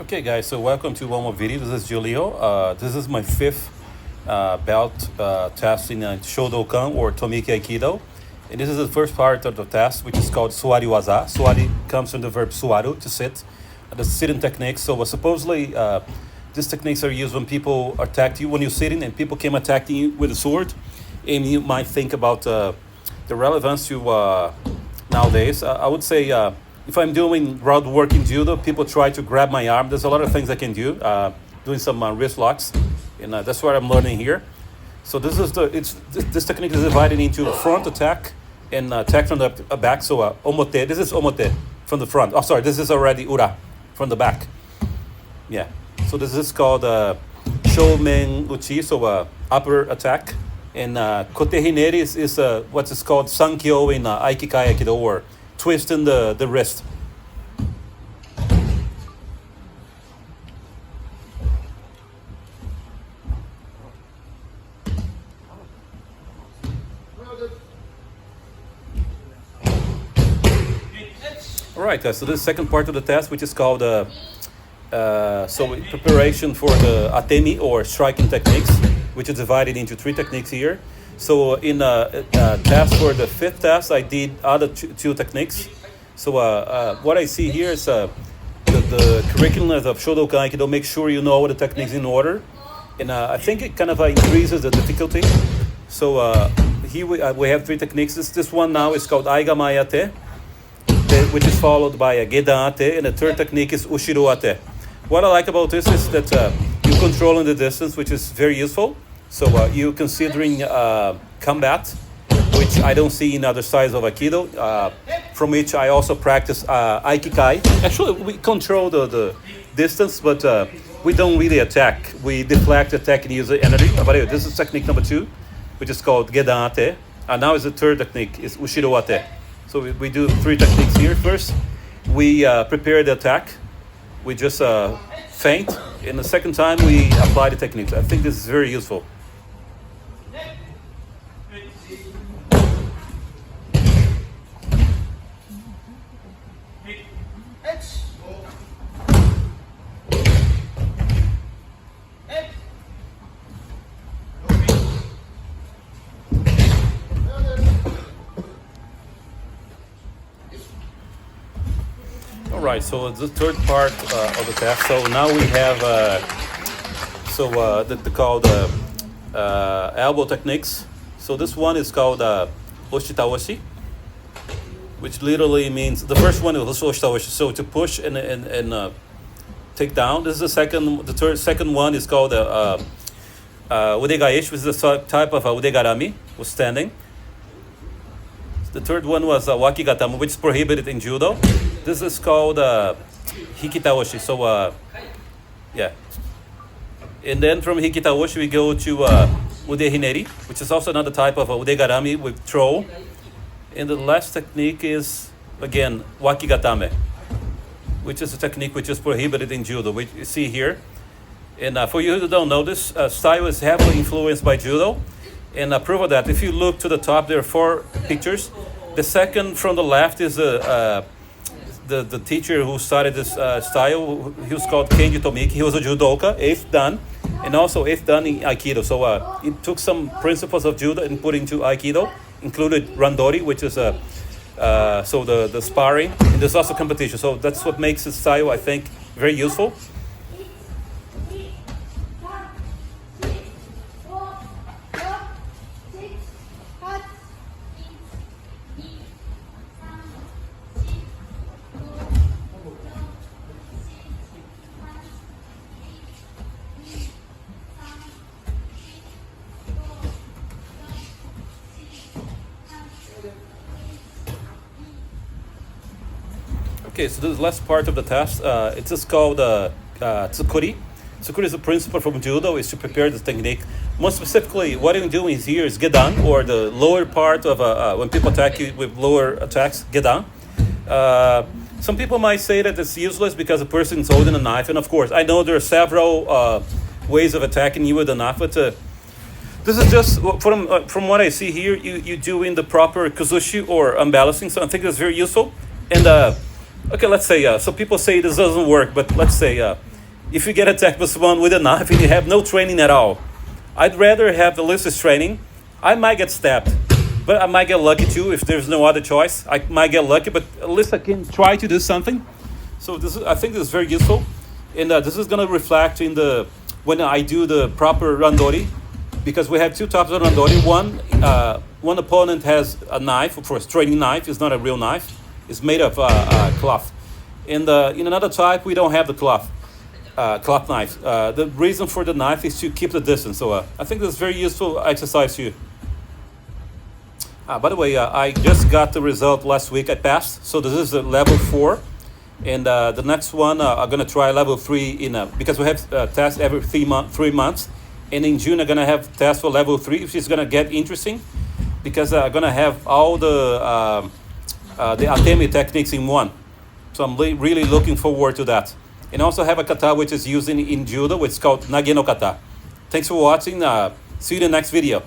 Okay, guys, so welcome to one more video. This is Julio. This is my fifth belt test in Shodokan or Tomiki Aikido. And this is the first part of the test, which is called Suari Waza. Suari comes from the verb suaru, to sit. The sitting technique. So supposedly, these techniques are used when people attack you, when you're sitting and people came attacking you with a sword. And you might think about the relevance to nowadays. I would say if I'm doing ground work in judo, people try to grab my arm. There's a lot of things I can do, doing some wrist locks, and that's what I'm learning here. So this technique is divided into front attack and attack from the back. So omote, this is omote from the front. Oh, sorry, this is already ura from the back. Yeah. So this is called shoumen uchi, so upper attack. And kote hineri is what is called sankyo in Akikai Aikido, or twisting the wrist. All right, guys, so this is the second part of the test, which is called preparation for the atemi, or striking techniques, which is divided into three techniques here. So in test for the fifth test, I did other two techniques. So what I see here is the curriculum of Shodokan Aikido. Make sure you know all the techniques in order, and I think it kind of increases the difficulty. So here we have three techniques. This one now is called Aigamayate, which is followed by a gedanate, and the third technique is ushiroate. What I like about this is that you're controlling the distance, which is very useful. So you considering combat, which I don't see in other styles of Aikido, from which I also practice Akikai. Actually, we control the distance, but we don't really attack. We deflect, attack, and use the energy. But anyway, this is technique number 2, which is called gedanate. And now is the third technique, is ushiroate. So we do three techniques here. First, we prepare the attack. We just feint. And the second time, we apply the techniques. I think this is very useful. Right, so the third part of the test. So now we have called elbow techniques. So this one is called oshitaoshi, which literally means, the first one is oshitaoshi, so to push and take down. This is the second one is called udegaishi, which is a type of udegarami, was standing. The third one was wakigatama, which is prohibited in judo. This is called hikitaoshi. So, yeah. And then from hikitaoshi, we go to ude hineri, which is also another type of udegarami with throw. And the last technique is, again, wakigatame, which is a technique which is prohibited in judo, which you see here. And for you who don't know, this style is heavily influenced by judo. And proof of that, if you look to the top, there are 4 pictures. The second from the left is the teacher who started this style. He was called Kenji Tomiki. He was a judoka, 8th dan, and also 8th dan in Aikido. So he took some principles of judo and put into Aikido, included randori, which is the sparring, and there's also competition. So that's what makes his style, I think, very useful. Okay, so this is the last part of the test. It's just called tsukuri. Tsukuri is a principle from judo, is to prepare the technique. More specifically, what I'm doing here is gedan, or the lower part of when people attack you with lower attacks, gedan. Some people might say that it's useless because the person is holding a knife, and of course, I know there are several ways of attacking you with a knife, but this is just from what I see here. You doing the proper kazushi or unbalancing, so I think that's very useful. And okay, let's say, so people say this doesn't work, but let's say if you get attacked by someone with a knife and you have no training at all, I'd rather have the least training. I might get stabbed, but I might get lucky too if there's no other choice. I might get lucky, but at least I can try to do something. So I think this is very useful, and this is going to reflect in when I do the proper randori, because we have two types of randori. One opponent has a knife, of course, training knife. It's not a real knife. It's made of cloth. In another type, we don't have the cloth knife. The reason for the knife is to keep the distance. So I think this is very useful exercise too. By the way, I just got the result last week. I passed. So this is a level 4. And the next one, I'm going to try level 3 because we have tests every 3 months. And in June, I'm going to have tests for level 3, which is going to get interesting because I'm going to have all the atemi techniques in one. So I'm really looking forward to that. And also have a kata which is used in judo, which is called nage no kata. Thanks for watching. See you in the next video.